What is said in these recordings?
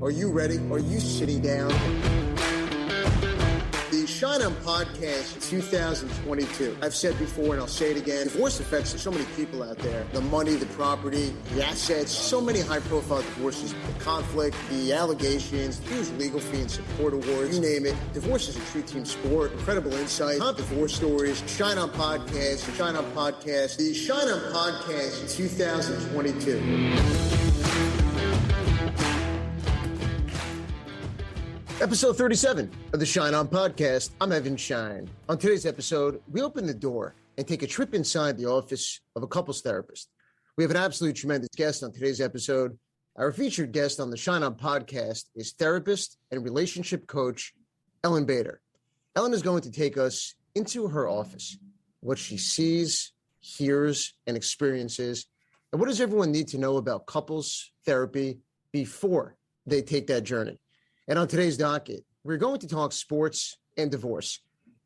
Are you ready? Are you sitting down? The Schein podcast 2022. I've said before and I'll say it again. Divorce affects so many people out there. The money, the property, the assets, so many high-profile divorces. The conflict, the allegations, huge legal fee and support awards, you name it. Divorce is a true team sport. Incredible insight, top divorce stories. Schein podcast, the Schein podcast 2022. Episode 37 of the Schein podcast. I'm Evan Schein. On today's episode, we open the door and take a trip inside the office of a couples therapist. We have an absolutely tremendous guest on today's episode. Our featured guest on the Schein podcast is therapist and relationship coach Ellen Boeder. Ellen is going to take us into her office, what she sees, hears, and experiences, and what does everyone need to know about couples therapy before they take that journey. And on today's docket, we're going to talk sports and divorce.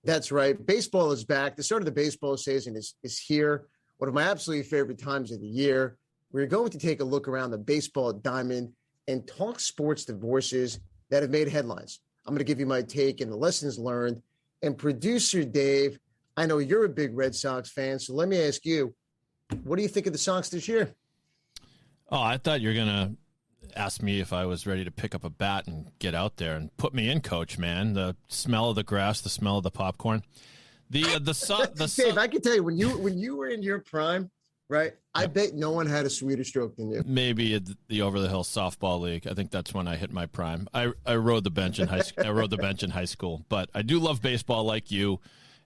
That's right. Baseball is back. The start of the baseball season is here. One of my absolutely favorite times of the year. We're going to take a look around the baseball diamond and talk sports divorces that have made headlines. I'm going to give you my take and the lessons learned. And producer Dave, I know you're a big Red Sox fan, so let me ask you, what do you think of the Sox this year? Oh, I thought you were going to asked me if I was ready to pick up a bat and get out there and put me in, coach, man. The smell of the grass, the smell of the popcorn. Dave, I can tell you, when you were in your prime, right? I bet no one had a sweeter stroke than you. Maybe at the Over the Hill softball league. I think that's when I hit my prime. I rode the bench in high school. But I do love baseball like you.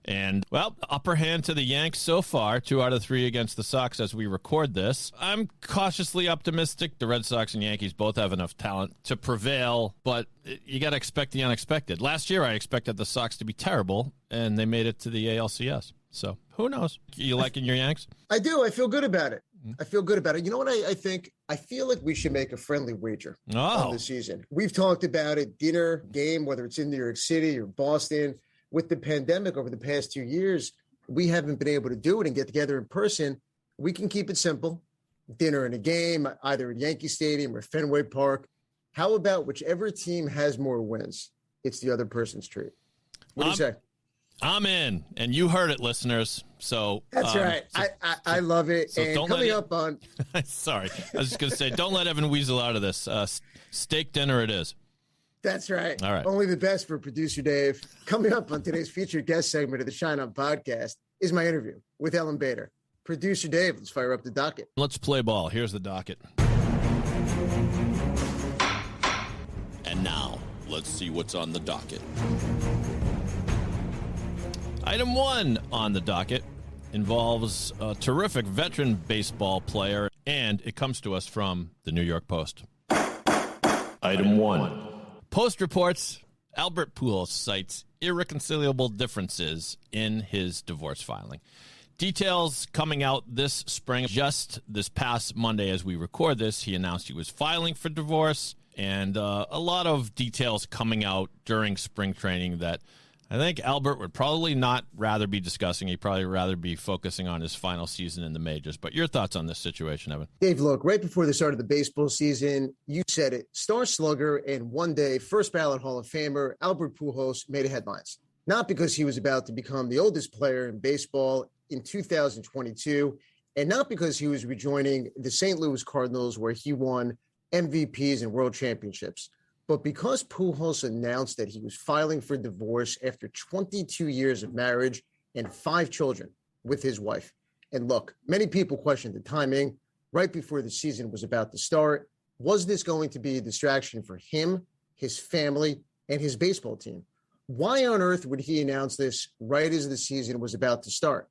And, well, upper hand to the Yanks so far, 2 out of 3 against the Sox as we record this. I'm cautiously optimistic. The Red Sox and Yankees both have enough talent to prevail, but you got to expect the unexpected. Last year, I expected the Sox to be terrible, and they made it to the ALCS. So, who knows? You liking your Yanks? I do. I feel good about it. You know what I think? I feel like we should make a friendly wager on the season. We've talked about it, dinner, game, whether it's in New York City or Boston. With the pandemic over the past 2 years, we haven't been able to do it and get together in person. We can keep it simple. Dinner and a game, either at Yankee Stadium or Fenway Park. How about whichever team has more wins, it's the other person's treat? What do you say? I'm in, and you heard it, listeners. So that's right. I love it. So and coming up on... Sorry. I was just going to say, don't let Evan weasel out of this. Steak dinner it is. That's right. All right. Only the best for producer Dave. Coming up on today's featured guest segment of the Schein podcast is my interview with Ellen Boeder. Producer Dave, let's fire up the docket. Let's play ball. Here's the docket. And now, let's see what's on the docket. Item 1 on the docket involves a terrific veteran baseball player, and it comes to us from the New York Post. Item 1. Post reports Albert Pujols cites irreconcilable differences in his divorce filing. Details coming out this spring. Just this past Monday as we record this, he announced he was filing for divorce, and a lot of details coming out during spring training that I think Albert would probably not rather be discussing. He'd probably rather be focusing on his final season in the majors. But your thoughts on this situation, Evan? Dave, look, right before the start of the baseball season, you said it. Star slugger and one day first ballot Hall of Famer Albert Pujols made headlines. Not because he was about to become the oldest player in baseball in 2022, and not because he was rejoining the St. Louis Cardinals where he won MVPs and world championships. But because Pujols announced that he was filing for divorce after 22 years of marriage and 5 children with his wife. And look, many people questioned the timing right before the season was about to start. Was this going to be a distraction for him, his family, and his baseball team? Why on earth would he announce this right as the season was about to start?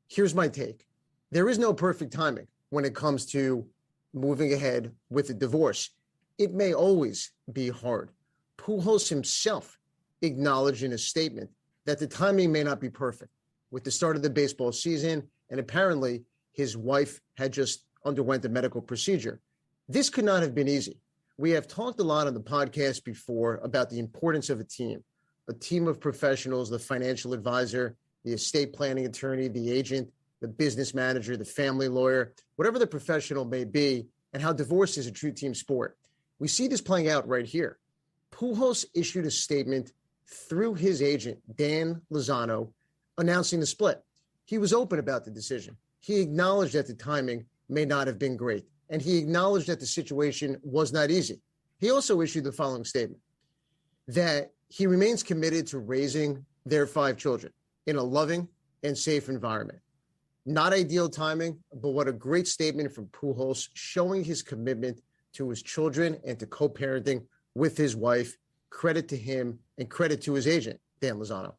Here's my take. There is no perfect timing when it comes to moving ahead with a divorce. It may always be hard. Pujols himself acknowledged in a statement that the timing may not be perfect with the start of the baseball season, and apparently his wife had just underwent a medical procedure. This could not have been easy. We have talked a lot on the podcast before about the importance of a team of professionals, the financial advisor, the estate planning attorney, the agent, the business manager, the family lawyer, whatever the professional may be, and how divorce is a true team sport. We see this playing out right here. Pujols issued a statement through his agent, Dan Lozano, announcing the split. He was open about the decision. He acknowledged that the timing may not have been great, and he acknowledged that the situation was not easy. He also issued the following statement, that he remains committed to raising their 5 children in a loving and safe environment. Not ideal timing, but what a great statement from Pujols, showing his commitment to his children and to co-parenting with his wife. Credit to him and credit to his agent, Dan Lozano.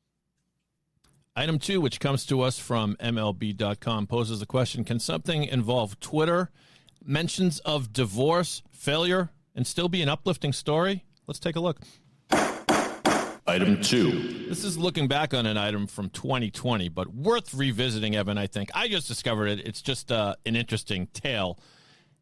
Item 2, which comes to us from MLB.com, poses the question, can something involve Twitter, mentions of divorce, failure, and still be an uplifting story? Let's take a look. Item 2. This is looking back on an item from 2020, but worth revisiting, Evan, I think. I just discovered it. It's just an interesting tale.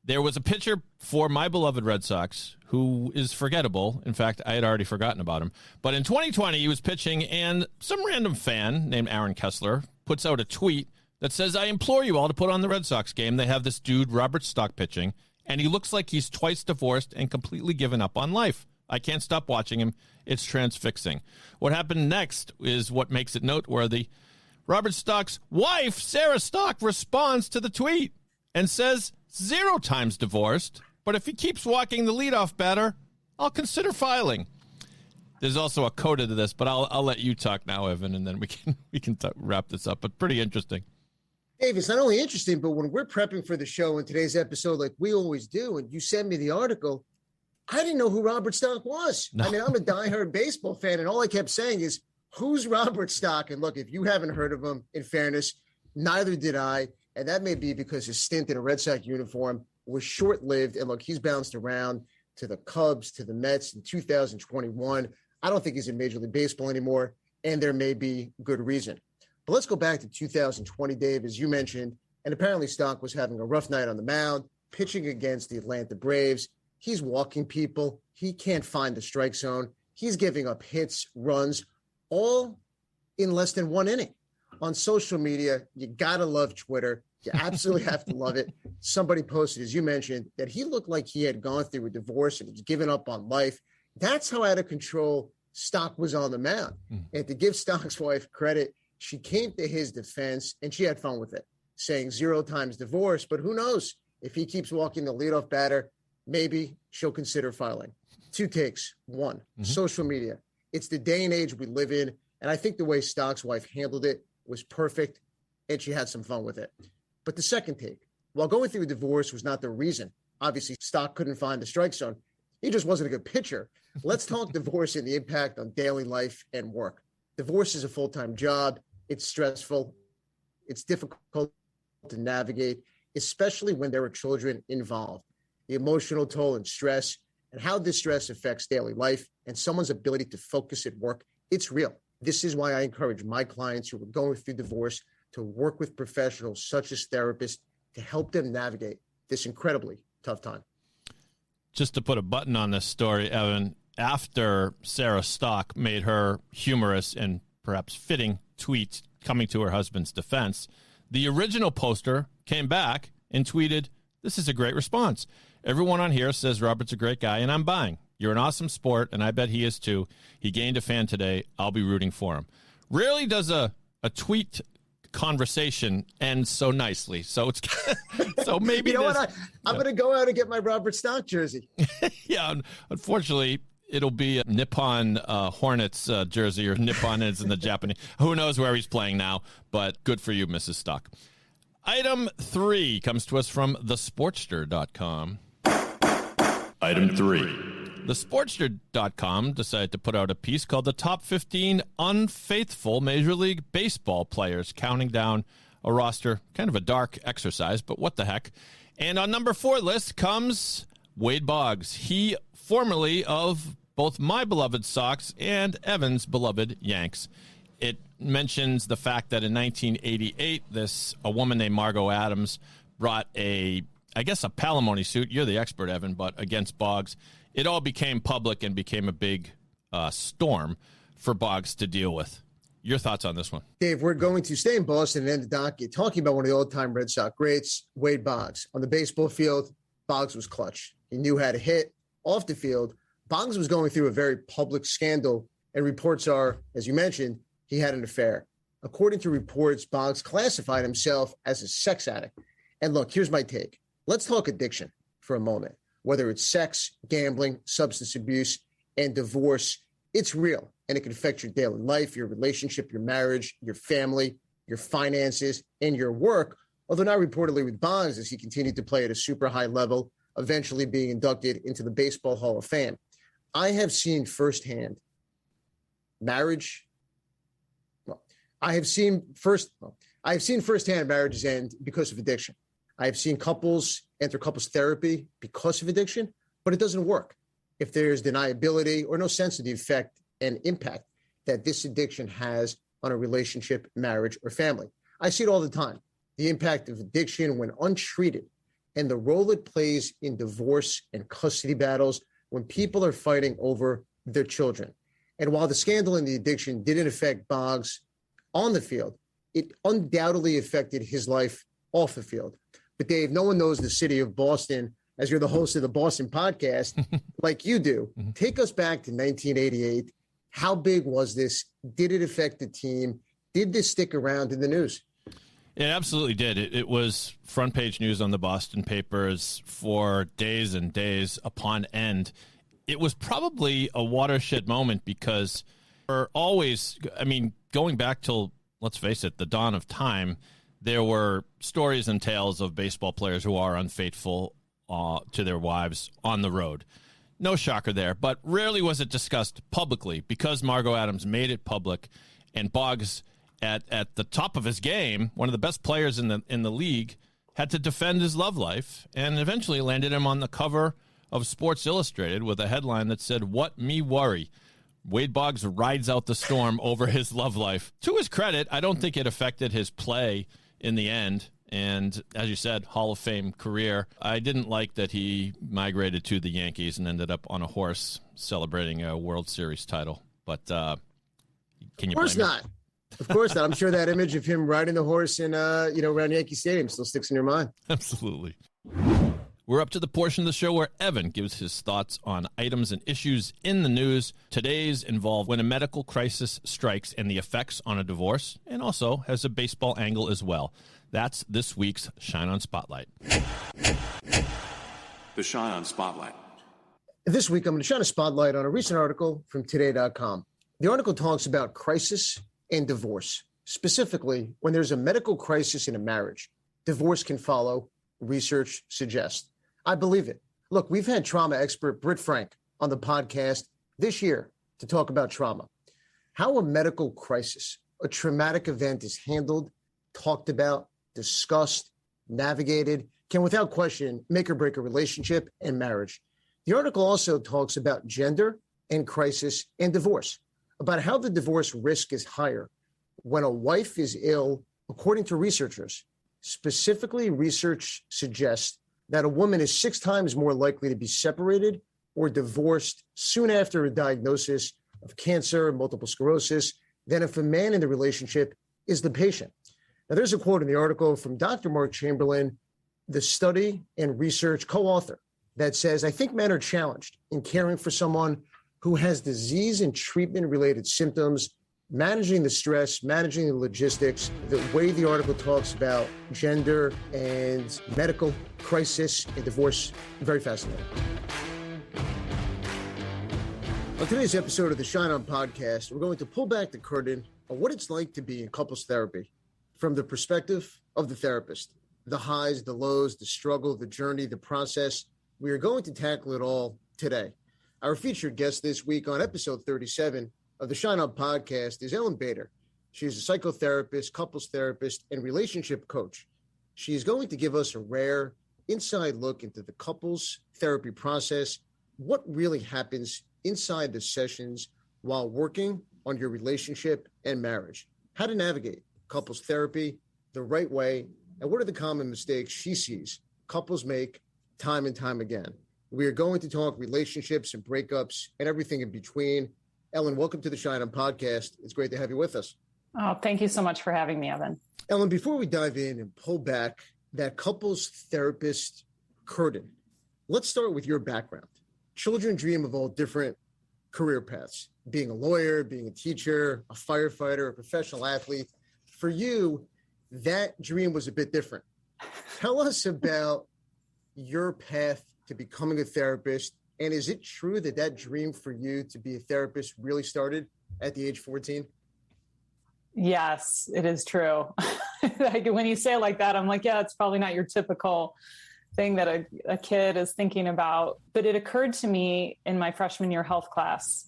There was a pitcher for my beloved Red Sox who is forgettable. In fact, I had already forgotten about him. But in 2020, he was pitching, and some random fan named Aaron Kessler puts out a tweet that says, I implore you all to put on the Red Sox game. They have this dude, Robert Stock, pitching, and he looks like he's twice divorced and completely given up on life. I can't stop watching him. It's transfixing. What happened next is what makes it noteworthy. Robert Stock's wife, Sarah Stock, responds to the tweet and says, 0 times divorced, but if he keeps walking the leadoff batter, I'll consider filing. There's also a coda to this, but I'll let you talk now, Evan, and then we can wrap this up. But pretty interesting. Dave, it's not only interesting, but when we're prepping for the show in today's episode, like we always do, and you send me the article, I didn't know who Robert Stock was. No. I mean, I'm a diehard baseball fan, and all I kept saying is, who's Robert Stock? And look, if you haven't heard of him, in fairness, neither did I. And that may be because his stint in a Red Sox uniform was short-lived. And look, he's bounced around to the Cubs, to the Mets in 2021. I don't think he's in Major League Baseball anymore, and there may be good reason. But let's go back to 2020, Dave, as you mentioned. And apparently Stock was having a rough night on the mound, pitching against the Atlanta Braves. He's walking people. He can't find the strike zone. He's giving up hits, runs, all in less than 1 inning. On social media, you got to love Twitter. You absolutely have to love it. Somebody posted, as you mentioned, that he looked like he had gone through a divorce and he's given up on life. That's how out of control Stock was on the mound. And to give Stock's wife credit, she came to his defense and she had fun with it, saying 0 times divorce. But who knows? If he keeps walking the leadoff batter, maybe she'll consider filing. 2 takes. 1, social media. It's the day and age we live in. And I think the way Stock's wife handled it was perfect, and she had some fun with it. But the second take, while going through a divorce was not the reason. Obviously, Stock couldn't find the strike zone. He just wasn't a good pitcher. Let's talk divorce and the impact on daily life and work. Divorce is a full-time job. It's stressful. It's difficult to navigate, especially when there are children involved. The emotional toll and stress and how this stress affects daily life and someone's ability to focus at work, it's real. This is why I encourage my clients who are going through divorce to work with professionals such as therapists to help them navigate this incredibly tough time. Just to put a button on this story, Evan, after Sarah Stock made her humorous and perhaps fitting tweet coming to her husband's defense, the original poster came back and tweeted, "This is a great response. Everyone on here says Robert's a great guy, and I'm buying. You're an awesome sport, and I bet he is too. He gained a fan today. I'll be rooting for him." Rarely does a tweet conversation end so nicely. So it's so maybe you know what? I'm going to go out and get my Robert Stock jersey. Yeah, unfortunately, it'll be a Nippon Hornets jersey, or Nippon is in the Japanese. Who knows where he's playing now? But good for you, Mrs. Stock. Item 3 comes to us from thesportster.com. Item 3. TheSportster.com decided to put out a piece called The Top 15 Unfaithful Major League Baseball Players, counting down a roster. Kind of a dark exercise, but what the heck. And on number 4 list comes Wade Boggs. He formerly of both my beloved Sox and Evan's beloved Yanks. It mentions the fact that in 1988, a woman named Margot Adams brought I guess a palimony suit. You're the expert, Evan, but against Boggs. It all became public and became a big storm for Boggs to deal with. Your thoughts on this one? Dave, we're going to stay in Boston and end the docket talking about one of the old-time Red Sox greats, Wade Boggs. On the baseball field, Boggs was clutch. He knew how to hit. off the field, Boggs was going through a very public scandal, and reports are, as you mentioned, he had an affair. According to reports, Boggs classified himself as a sex addict. And look, here's my take. Let's talk addiction for a moment. Whether it's sex, gambling, substance abuse, and divorce, it's real, and it can affect your daily life, your relationship, your marriage, your family, your finances, and your work, although not reportedly with Boggs as he continued to play at a super high level, eventually being inducted into the Baseball Hall of Fame. I have seen firsthand firsthand marriages end because of addiction. I have seen couples enter couples therapy because of addiction, but it doesn't work if there's deniability or no sense of the effect and impact that this addiction has on a relationship, marriage, or family. I see it all the time. The impact of addiction when untreated and the role it plays in divorce and custody battles when people are fighting over their children. And while the scandal and the addiction didn't affect Boggs on the field, it undoubtedly affected his life off the field. But Dave, no one knows the city of Boston as you're the host of the Boston podcast like you do. Take us back to 1988. How big was this? Did it affect the team? Did this stick around in the news? It absolutely did. It was front page news on the Boston papers for days and days upon end. It was probably a watershed moment because for always, going back till, let's face it, the dawn of time, there were stories and tales of baseball players who are unfaithful to their wives on the road. No shocker there, but rarely was it discussed publicly because Margot Adams made it public, and Boggs, at the top of his game, one of the best players in the league, had to defend his love life and eventually landed him on the cover of Sports Illustrated with a headline that said, "What me worry? Wade Boggs rides out the storm over his love life." To his credit, I don't think it affected his play in the end. And as you said, Hall of Fame career. I didn't like that he migrated to the Yankees and ended up on a horse celebrating a World Series title. But can you blame him? Of course not. Of course not. I'm sure that image of him riding the horse in, around Yankee Stadium still sticks in your mind. Absolutely. We're up to the portion of the show where Evan gives his thoughts on items and issues in the news. Today's involve when a medical crisis strikes and the effects on a divorce, and also has a baseball angle as well. That's this week's Schein on Spotlight. The Schein on Spotlight. This week, I'm going to shine a spotlight on a recent article from Today.com. The article talks about crisis and divorce. Specifically, when there's a medical crisis in a marriage, divorce can follow, research suggests. I believe it. Look, we've had trauma expert Britt Frank on the podcast this year to talk about trauma. How a medical crisis, a traumatic event, is handled, talked about, discussed, navigated, can without question make or break a relationship and marriage. The article also talks about gender and crisis and divorce, about how the divorce risk is higher when a wife is ill, according to researchers. Specifically, research suggests that a woman is 6 times more likely to be separated or divorced soon after a diagnosis of cancer, multiple sclerosis, than if a man in the relationship is the patient. Now, there's a quote in the article from Dr. Mark Chamberlain, the study and research co-author, that says, "I think men are challenged in caring for someone who has disease and treatment-related symptoms, managing the stress, managing the logistics." The way the article talks about gender and medical crisis and divorce, very fascinating. On today's episode of the Schein On podcast, we're going to pull back the curtain on what it's like to be in couples therapy from the perspective of the therapist. The highs, the lows, the struggle, the journey, the process. We are going to tackle it all today. Our featured guest this week on episode 37 of the Schein On podcast is Ellen Boeder. She is a psychotherapist, couples therapist, and relationship coach. She is going to give us a rare inside look into the couples therapy process, what really happens inside the sessions while working on your relationship and marriage, how to navigate couples therapy the right way, and what are the common mistakes she sees couples make time and time again. We are going to talk relationships and breakups and everything in between. Ellen, welcome to the Schein On podcast. It's great to have you with us. Oh, thank you so much for having me, Evan. Ellen, before we dive in and pull back that couples therapist curtain, let's start with your background. children dream of all different career paths, being a lawyer, being a teacher, a firefighter, a professional athlete. For you, that dream was a bit different. Tell us about your path to becoming a therapist. And is it true that that dream for you to be a therapist really started at the age 14? Yes, it is true. Like, when you say it like that, I'm like, yeah, it's probably not your typical thing that a kid is thinking about. But it occurred to me in my freshman year health class,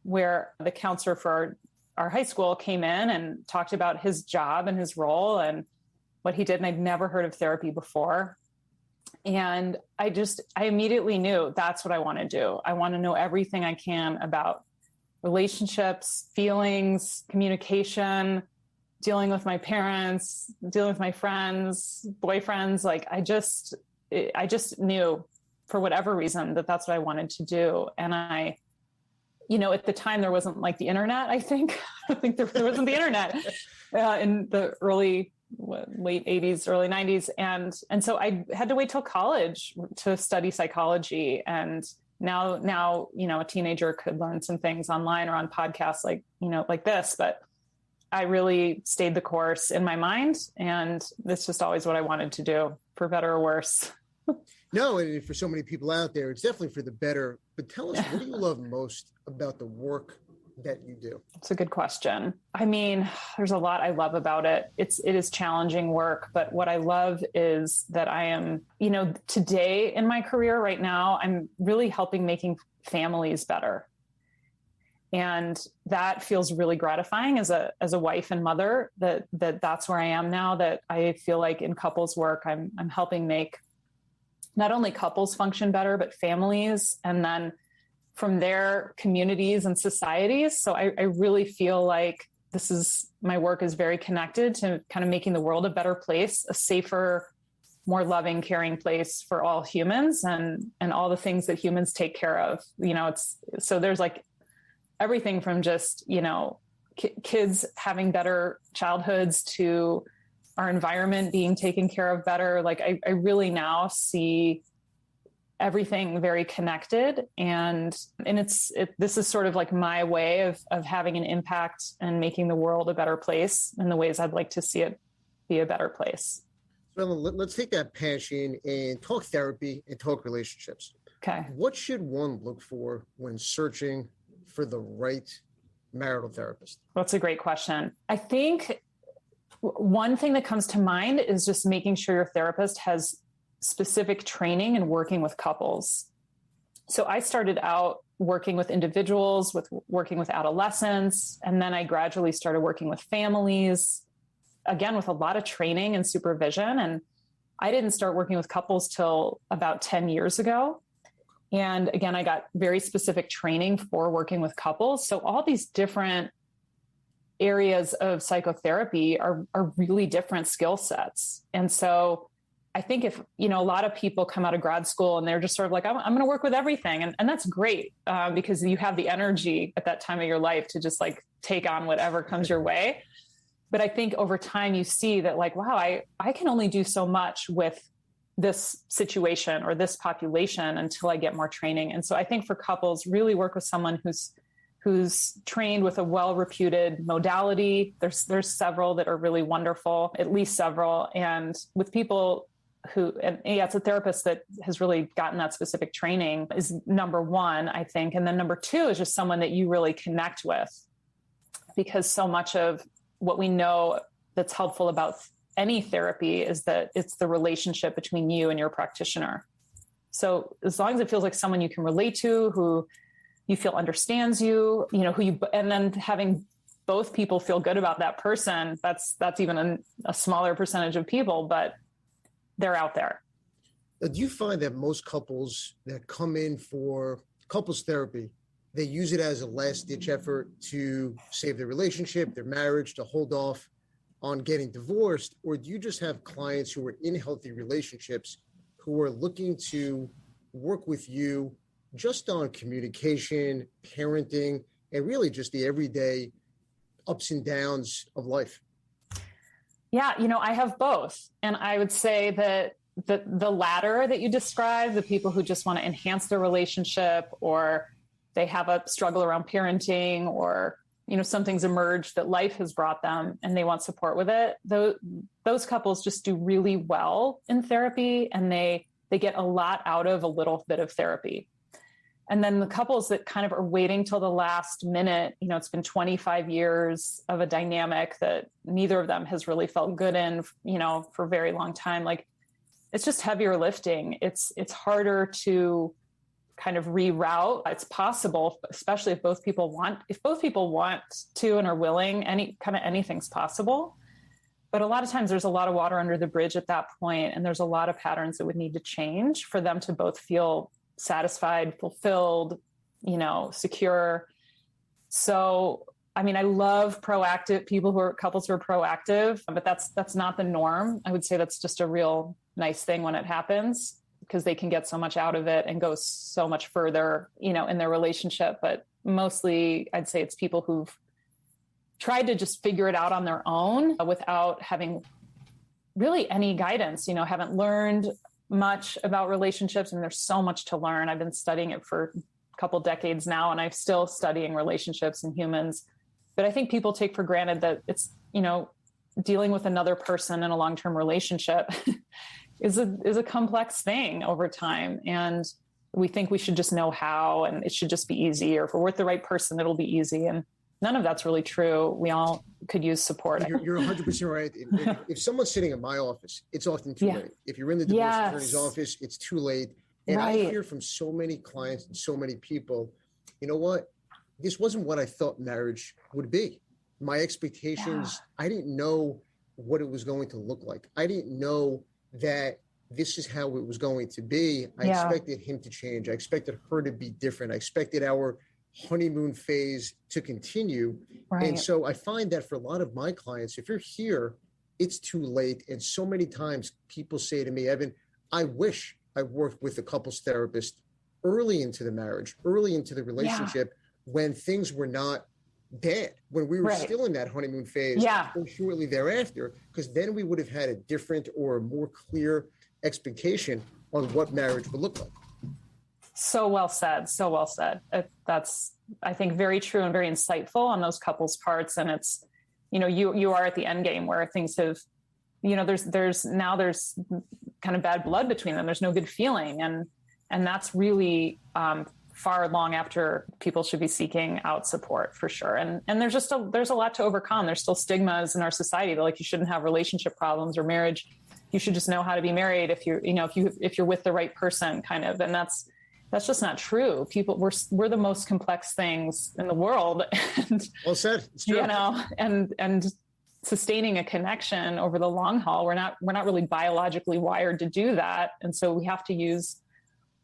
where the counselor for our high school came in and talked about his job and his role and what he did. And I'd never heard of therapy before. And I immediately knew that's what I want to do. I want to know everything I can about relationships, feelings, communication, dealing with my parents, dealing with my friends, boyfriends. Like, I just knew, for whatever reason, that that's what I wanted to do. And at the time there wasn't like the internet, I think. I think there wasn't the internet in the late 80s, early 90s. And so I had to wait till college to study psychology. And now, a teenager could learn some things online or on podcasts like this, but I really stayed the course in my mind. And it's just always what I wanted to do, for better or worse. No, and for so many people out there, it's definitely for the better. But tell us, what do you love most about the work that you do? It's a good question. I mean, there's a lot I love about it. It is challenging work, but what I love is that I am, today in my career right now, I'm really helping making families better. And that feels really gratifying as a wife and mother, that's where I am now, that I feel like in couples work, I'm helping make not only couples function better, but families, and then from there, communities and societies. So I really feel like my work is very connected to kind of making the world a better place, a safer, more loving, caring place for all humans and all the things that humans take care of. So there's like everything from just, kids having better childhoods to our environment being taken care of better. Like, I really now see everything very connected, and this is sort of like my way of having an impact and making the world a better place in the ways I'd like to see it be a better place. So let's take that passion and talk therapy and talk relationships. Okay. What should one look for when searching for the right marital therapist? That's a great question. I think one thing that comes to mind is just making sure your therapist has specific training in working with couples. So I started out working with individuals, working with adolescents, and then I gradually started working with families, again, with a lot of training and supervision. And I didn't start working with couples till about 10 years ago. And again, I got very specific training for working with couples. So all these different areas of psychotherapy are really different skill sets. And so I think if, a lot of people come out of grad school and they're just sort of like, I'm going to work with everything. And that's great because you have the energy at that time of your life to just like take on whatever comes your way. But I think over time you see that like, wow, I can only do so much with this situation or this population until I get more training. And so I think for couples, really work with someone who's trained with a well-reputed modality. There's several that are really wonderful, at least several. And with people it's a therapist that has really gotten that specific training is number one, I think. And then number two is just someone that you really connect with, because so much of what we know that's helpful about any therapy is that it's the relationship between you and your practitioner. So as long as it feels like someone you can relate to, who you feel understands you, and then having both people feel good about that person, that's even a smaller percentage of people, but they're out there. Do you find that most couples that come in for couples therapy, they use it as a last-ditch effort to save their relationship, their marriage, to hold off on getting divorced? Or do you just have clients who are in healthy relationships who are looking to work with you just on communication, parenting, and really just the everyday ups and downs of life? Yeah, I have both. And I would say that the latter that you described, the people who just want to enhance their relationship, or they have a struggle around parenting, or, something's emerged that life has brought them and they want support with it. Those couples just do really well in therapy, and they get a lot out of a little bit of therapy. And then the couples that kind of are waiting till the last minute, it's been 25 years of a dynamic that neither of them has really felt good in, for a very long time. Like, it's just heavier lifting. It's harder to kind of reroute. It's possible, especially if both people want to and are willing, anything's possible. But a lot of times there's a lot of water under the bridge at that point, and there's a lot of patterns that would need to change for them to both feel satisfied, fulfilled, secure. So, I love proactive couples who are proactive, but that's not the norm. I would say that's just a real nice thing when it happens, because they can get so much out of it and go so much further, in their relationship. But mostly I'd say it's people who've tried to just figure it out on their own without having really any guidance, haven't learned much about relationships. And there's so much to learn. I've been studying it for a couple decades now, and I'm still studying relationships and humans. But I think people take for granted that it's, dealing with another person in a long-term relationship is a complex thing over time. And we think we should just know how, and it should just be easy, or if we're with the right person, it'll be easy. And none of that's really true. We all could use support. You're 100% right. If someone's sitting in my office, it's often too late. If you're in the divorce attorney's office, it's too late. And I hear from so many clients and so many people, you know what? This wasn't what I thought marriage would be. My expectations, I didn't know what it was going to look like. I didn't know that this is how it was going to be. I expected him to change. I expected her to be different. I expected our honeymoon phase to continue. Right. And so I find that for a lot of my clients, if you're here, it's too late. And so many times people say to me, Evan, I wish I worked with a couples therapist early into the marriage, early into the relationship, when things were not bad, when we were still in that honeymoon phase, or shortly thereafter, because then we would have had a different or a more clear expectation on what marriage would look like. So well said. So well said. That's, I think, very true and very insightful on those couples' parts. And it's, you are at the end game where things have, there's kind of bad blood between them. There's no good feeling. And that's really, far long after people should be seeking out support, for sure. And there's a lot to overcome. There's still stigmas in our society that, like, you shouldn't have relationship problems or marriage. You should just know how to be married if you're with the right person, kind of. And that's just not true. We're the most complex things in the world. And, well said. It's true. And sustaining a connection over the long haul, we're not really biologically wired to do that. And so we have to use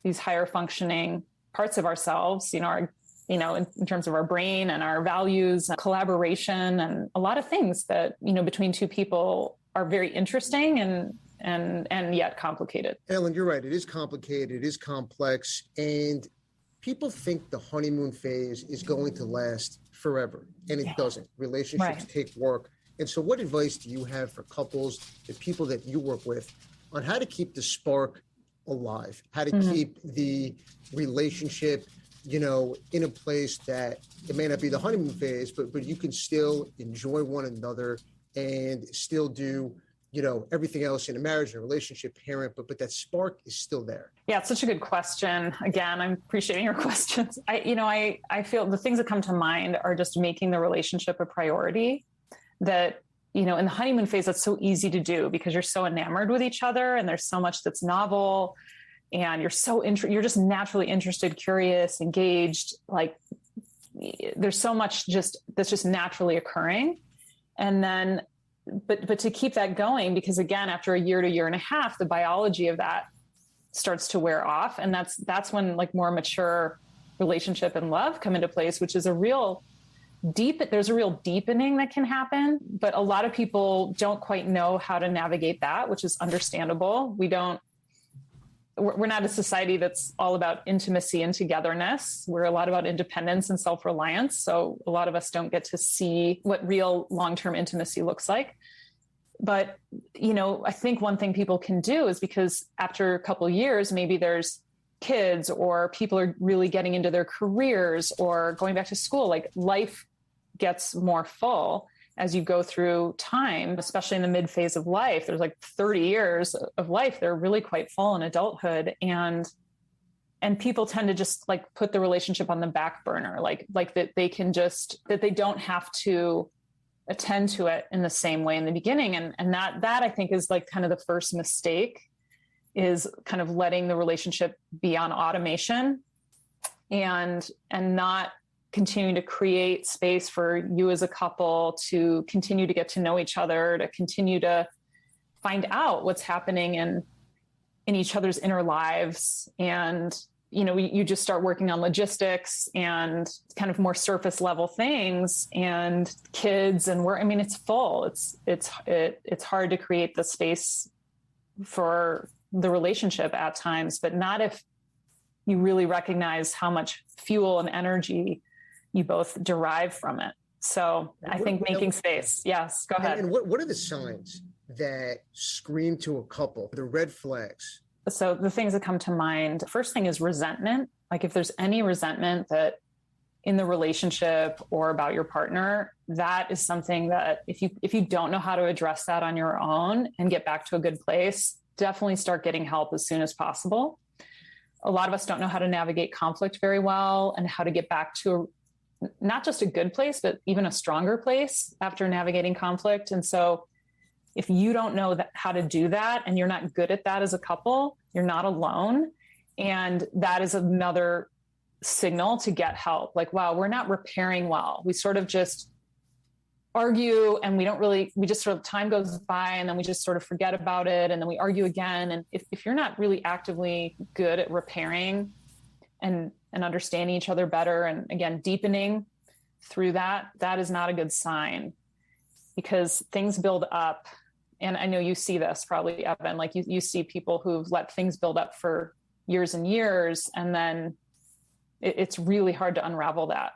these higher functioning parts of ourselves, in terms of our brain and our values, and collaboration, and a lot of things that, between two people are very interesting and yet complicated. Ellen, you're right. It is complicated. It is complex. And people think the honeymoon phase is going to last forever, and it doesn't. Relationships take work. And so what advice do you have for couples, the people that you work with, on how to keep the spark alive, how to keep the relationship, in a place that it may not be the honeymoon phase, but you can still enjoy one another and still do, everything else in a marriage and a relationship, parent, but that spark is still there? Yeah, it's such a good question. Again, I'm appreciating your questions. I feel the things that come to mind are just making the relationship a priority. That, in the honeymoon phase, that's so easy to do because you're so enamored with each other and there's so much that's novel, and you're just naturally interested, curious, engaged. Like, there's so much that's just naturally occurring. And then, but to keep that going, because again, after a year to year and a half, the biology of that starts to wear off. And that's when, like, more mature relationship and love come into place, which is there's a real deepening that can happen, but a lot of people don't quite know how to navigate that, which is understandable. We're not a society that's all about intimacy and togetherness. We're a lot about independence and self-reliance. So a lot of us don't get to see what real long-term intimacy looks like. But, I think one thing people can do is, because after a couple of years, maybe there's kids or people are really getting into their careers or going back to school, like life gets more full as you go through time, especially in the mid phase of life. There's like 30 years of life. They're really quite full in adulthood. And people tend to just like put the relationship on the back burner, like that they don't have to attend to it in the same way in the beginning. And that I think is like kind of the first mistake, is kind of letting the relationship be on automation and not continuing to create space for you as a couple to continue to get to know each other, to continue to find out what's happening in each other's inner lives. And, you just start working on logistics and kind of more surface level things and kids and work. I mean, it's full. It's hard to create the space for the relationship at times, but not if you really recognize how much fuel and energy you both derive from it. So I think making space. Yes, go ahead. And what are the signs that scream to a couple, the red flags? So the things that come to mind, first thing is resentment. Like if there's any resentment that in the relationship or about your partner, that is something that if you don't know how to address that on your own and get back to a good place, definitely start getting help as soon as possible. A lot of us don't know how to navigate conflict very well and how to get back to not just a good place, but even a stronger place after navigating conflict. And so if you don't know how to do that and you're not good at that as a couple, you're not alone. And that is another signal to get help. Like, wow, we're not repairing well. We sort of just argue and we just sort of time goes by and then we just sort of forget about it. And then we argue again. And if you're not really actively good at repairing and understanding each other better, and again, deepening through that is not a good sign, because things build up. And I know you see this probably, Evan, like you see people who've let things build up for years and years, and then it's really hard to unravel that.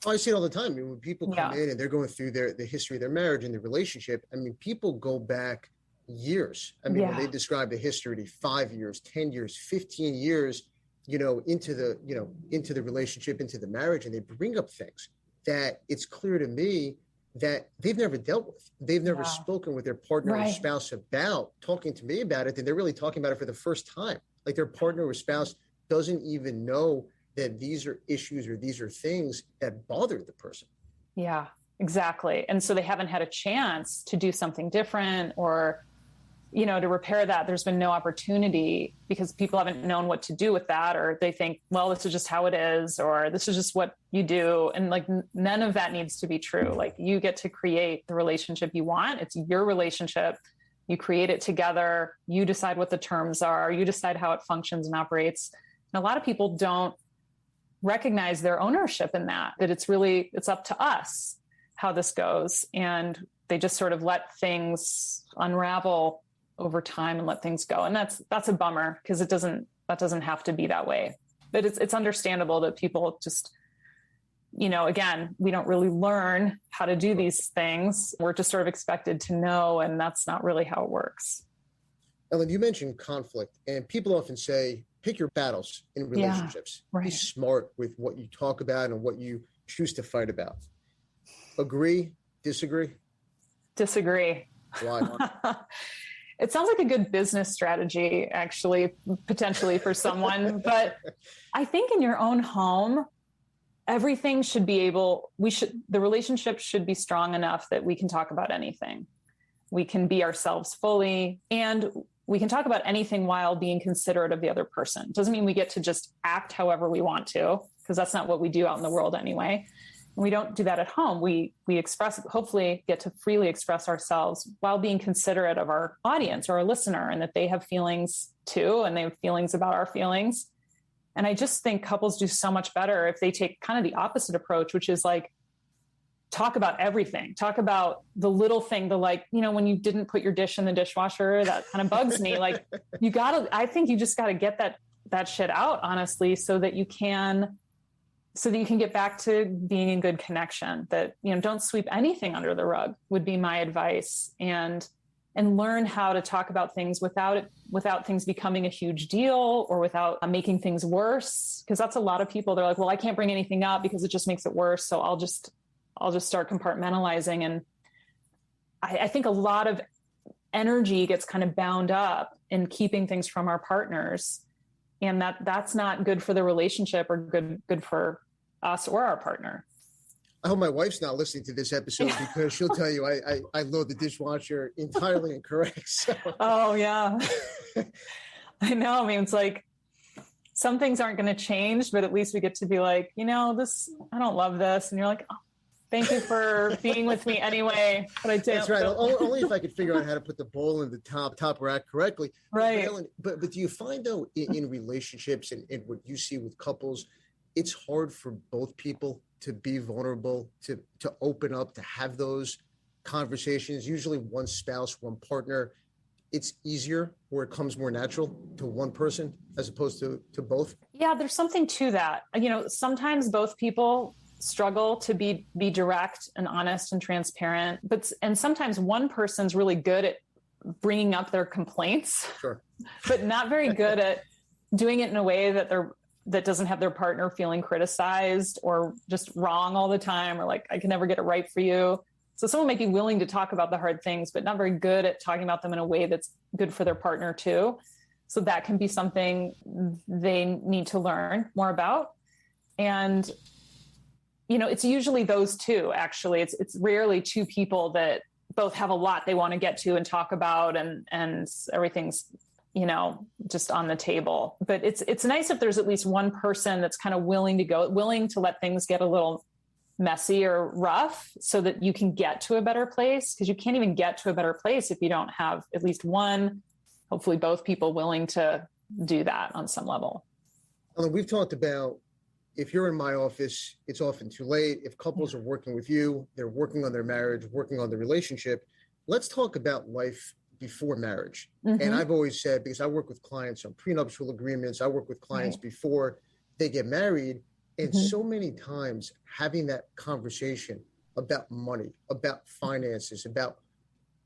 Oh, I see it all the time. I mean, when people come in and they're going through the history of their marriage and their relationship, I mean, people go back years. I mean, when they describe the history, 5 years, 10 years, 15 years, into the relationship, into the marriage, and they bring up things that it's clear to me that they've never dealt with. They've never spoken with their partner or spouse about talking to me about it. And they're really talking about it for the first time. Like their partner or spouse doesn't even know that these are issues or these are things that bother the person. Yeah, exactly. And so they haven't had a chance to do something different or, to repair that. There's been no opportunity because people haven't known what to do with that, or they think, well, this is just how it is, or this is just what you do. And like, none of that needs to be true. Like you get to create the relationship you want. It's your relationship. You create it together. You decide what the terms are. You decide how it functions and operates. And a lot of people don't recognize their ownership in that it's up to us how this goes. And they just sort of let things unravel over time and let things go. And that's a bummer, because that doesn't have to be that way. But it's understandable that people just, again, we don't really learn how to do these things. We're just sort of expected to know, and that's not really how it works. Ellen, you mentioned conflict, and people often say, pick your battles in relationships. Right. Be smart with what you talk about and what you choose to fight about. Agree? Disagree? Disagree. Why? It sounds like a good business strategy, actually, potentially for someone. But I think in your own home, everything should be the relationship should be strong enough that we can talk about anything. We can be ourselves fully, and we can talk about anything while being considerate of the other person. Doesn't mean we get to just act however we want to, because that's not what we do out in the world anyway. And we don't do that at home. We hopefully get to freely express ourselves while being considerate of our audience or our listener, and that they have feelings too, and they have feelings about our feelings. And I just think couples do so much better if they take kind of the opposite approach, which is like, talk about everything. Talk about the little thing, when you didn't put your dish in the dishwasher, that kind of bugs me. Like I think you just got to get that shit out, honestly, so that you can get back to being in good connection. That, don't sweep anything under the rug would be my advice. And and learn how to talk about things without things becoming a huge deal or without making things worse. Because that's a lot of people. They're like, well, I can't bring anything up because it just makes it worse. So I'll just start compartmentalizing. And I think a lot of energy gets kind of bound up in keeping things from our partners. And that's not good for the relationship or good for us or our partner. I hope my wife's not listening to this episode because she'll tell you I load the dishwasher entirely incorrect. So. Oh, yeah. I know. I mean, it's like some things aren't going to change, but at least we get to be like, I don't love this. And you're like, oh, thank you for being with me anyway. But I did. That's right. Only if I could figure out how to put the bowl in the top rack correctly. Right. But, Ellen, but do you find, though, in relationships and what you see with couples, it's hard for both people to be vulnerable, to open up, to have those conversations? Usually one spouse, one partner, it's easier or it comes more natural to one person as opposed to both. Yeah, there's something to that. Sometimes both people struggle to be direct and honest and transparent, and sometimes one person's really good at bringing up their complaints, sure, but not very good at doing it in a way that doesn't have their partner feeling criticized or just wrong all the time, or like, I can never get it right for you. So someone might be willing to talk about the hard things, but not very good at talking about them in a way that's good for their partner too. So that can be something they need to learn more about. And, it's usually those two, actually. It's rarely two people that both have a lot they want to get to and talk about, and everything's just on the table. But it's nice if there's at least one person that's kind of willing to let things get a little messy or rough so that you can get to a better place. Because you can't even get to a better place if you don't have at least one, hopefully both people willing to do that on some level. Ellen, we've talked about, if you're in my office, it's often too late. If couples are working with you, they're working on their marriage, working on the relationship. Let's talk about life before marriage. Mm-hmm. And I've always said, because I work with clients on prenuptial agreements, I work with clients before they get married. And so many times having that conversation about money, about finances, about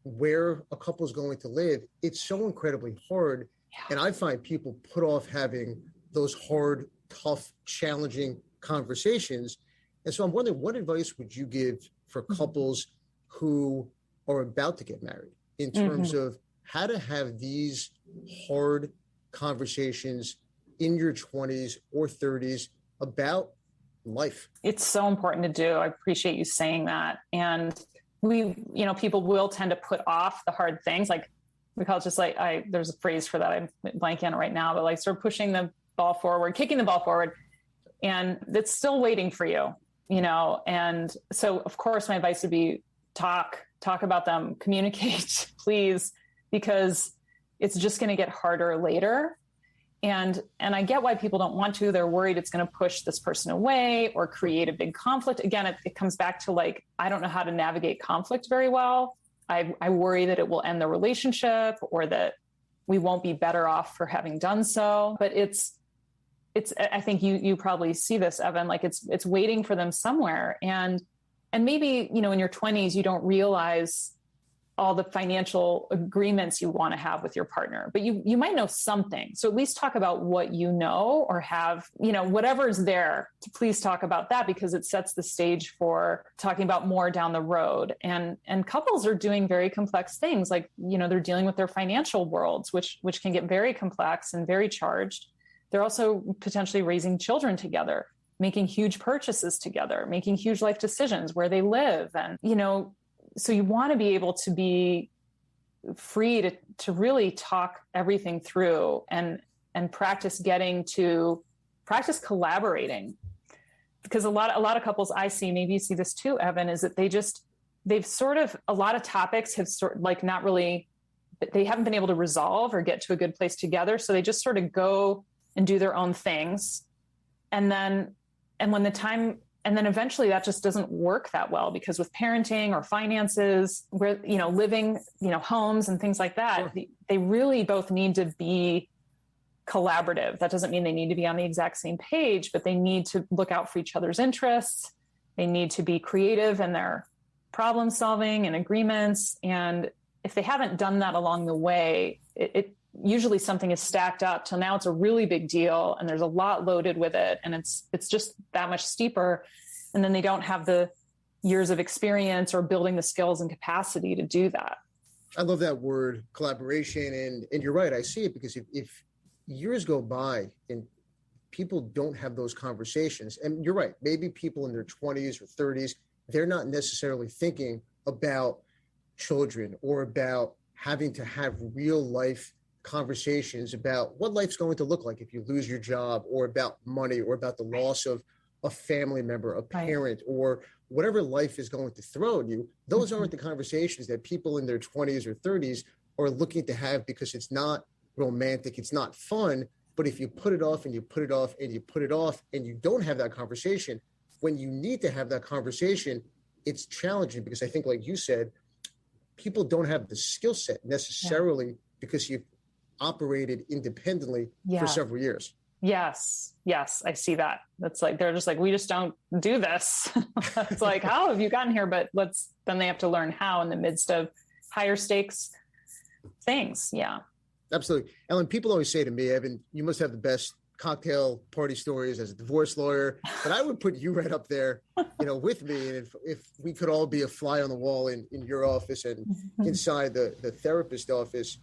where a couple is going to live, it's so incredibly hard. Yeah. And I find people put off having those hard, tough, challenging conversations. And so I'm wondering, what advice would you give for couples who are about to get married in terms of how to have these hard conversations in your 20s or 30s about life? It's so important to do. I appreciate you saying that. And people will tend to put off the hard things. Like we call it just like, there's a phrase for that. I'm blanking on it right now, but like sort of pushing the ball forward, kicking the ball forward, and it's still waiting for you, And so of course my advice would be talk about them, communicate, please, because it's just going to get harder later. And I get why people don't want to. They're worried it's going to push this person away or create a big conflict. Again, it comes back to like, I don't know how to navigate conflict very well. I worry that it will end the relationship or that we won't be better off for having done so. But I think you probably see this, Evan, like it's waiting for them somewhere. And maybe, in your 20s, you don't realize all the financial agreements you want to have with your partner, but you might know something. So at least talk about what you know or have, whatever's there, to please talk about that, because it sets the stage for talking about more down the road. And couples are doing very complex things, like, they're dealing with their financial worlds, which can get very complex and very charged. They're also potentially raising children together, making huge purchases together, making huge life decisions where they live. And, so you want to be able to be free to really talk everything through and practice collaborating. Because a lot of couples I see, maybe you see this too, Evan, is that a lot of topics have they haven't been able to resolve or get to a good place together. So they just sort of go and do their own things. And then eventually that just doesn't work that well, because with parenting or finances, where, living, homes and things like that, sure, they really both need to be collaborative. That doesn't mean they need to be on the exact same page, but they need to look out for each other's interests. They need to be creative in their problem solving and agreements. And if they haven't done that along the way, it usually something is stacked up till now it's a really big deal and there's a lot loaded with it. And it's just that much steeper. And then they don't have the years of experience or building the skills and capacity to do that. I love that word, collaboration. And you're right. I see it because if years go by and people don't have those conversations, and you're right, maybe people in their 20s or 30s, they're not necessarily thinking about children or about having to have real life conversations about what life's going to look like if you lose your job, or about money, or about the loss of a family member, a parent, or whatever life is going to throw at you. Those aren't the conversations that people in their 20s or 30s are looking to have, because it's not romantic, it's not fun. But if you put it off and you put it off and you put it off and you don't have that conversation, when you need to have that conversation, it's challenging, because I think, like you said, people don't have the skill set necessarily because you've operated independently for several years. Yes, I see that. That's like, they're just like, we just don't do this. It's like, how have you gotten here? But then they have to learn how in the midst of higher stakes things. Yeah. Absolutely. Ellen, people always say to me, Evan, you must have the best cocktail party stories as a divorce lawyer, but I would put you right up there, with me. And if we could all be a fly on the wall in your office and inside the therapist office,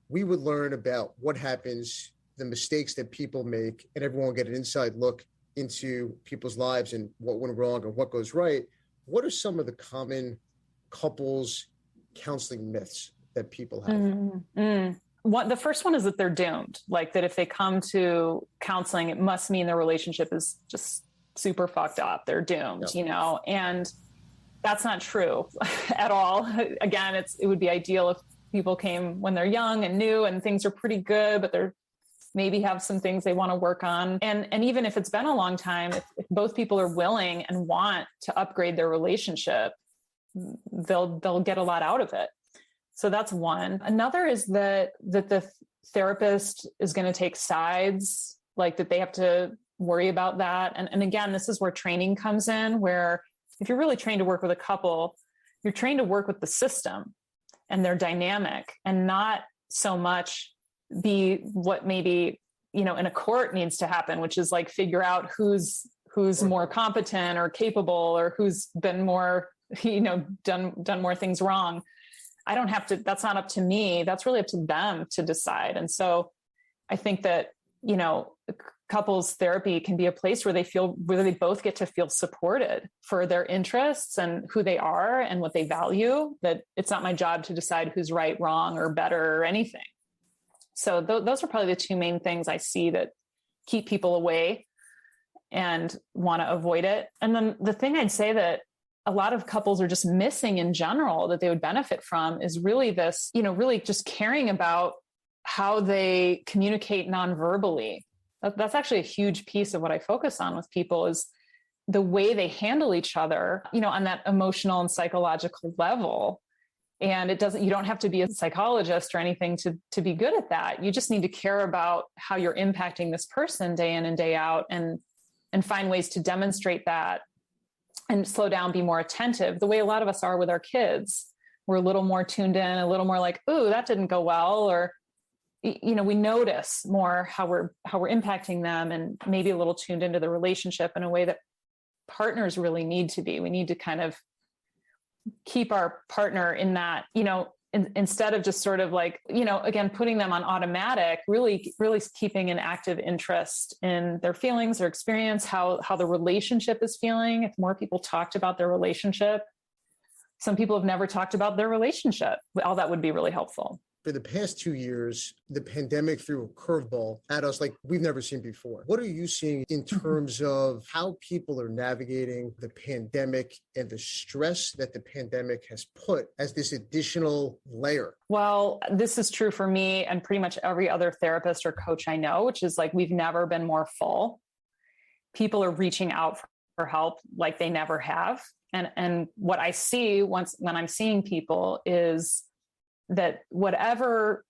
we would learn about what happens, the mistakes that people make, and everyone will get an inside look into people's lives and what went wrong and what goes right. What are some of the common couples counseling myths that people have? The first one is that they're doomed. Like that if they come to counseling, it must mean their relationship is just super fucked up. They're doomed, and that's not true at all. Again, it would be ideal if people came when they're young and new and things are pretty good, but they're maybe have some things they want to work on. And even if it's been a long time, if both people are willing and want to upgrade their relationship, they'll get a lot out of it. So that's one. Another is that the therapist is going to take sides, like that they have to worry about that. And again, this is where training comes in, where if you're really trained to work with a couple, you're trained to work with the system and their dynamic, and not so much be what maybe, in a court needs to happen, which is like figure out who's more competent or capable, or who's been more, done more things wrong. I don't have to, that's not up to me. That's really up to them to decide. And so I think that, couples therapy can be a place where they both get to feel supported for their interests and who they are and what they value, that it's not my job to decide who's right, wrong, or better or anything. So those are probably the two main things I see that keep people away and want to avoid it. And then the thing I'd say that a lot of couples are just missing in general that they would benefit from is really this, really just caring about how they communicate non-verbally. That's actually a huge piece of what I focus on with people, is the way they handle each other, on that emotional and psychological level. And you don't have to be a psychologist or anything to be good at that. You just need to care about how you're impacting this person day in and day out, and find ways to demonstrate that and slow down, be more attentive, the way a lot of us are with our kids. We're a little more tuned in, a little more like, ooh, that didn't go well. Or, we notice more how we're impacting them, and maybe a little tuned into the relationship in a way that partners really need to be. We need to kind of keep our partner in that, instead of just sort of like, again, putting them on automatic, really, really keeping an active interest in their feelings, their experience, how the relationship is feeling. If more people talked about their relationship, some people have never talked about their relationship. All that would be really helpful. For the past 2 years, the pandemic threw a curveball at us like we've never seen before. What are you seeing in terms of how people are navigating the pandemic and the stress that the pandemic has put as this additional layer? Well, this is true for me and pretty much every other therapist or coach I know, which is like, we've never been more full. People are reaching out for help like they never have. And what I see when I'm seeing people is that whatever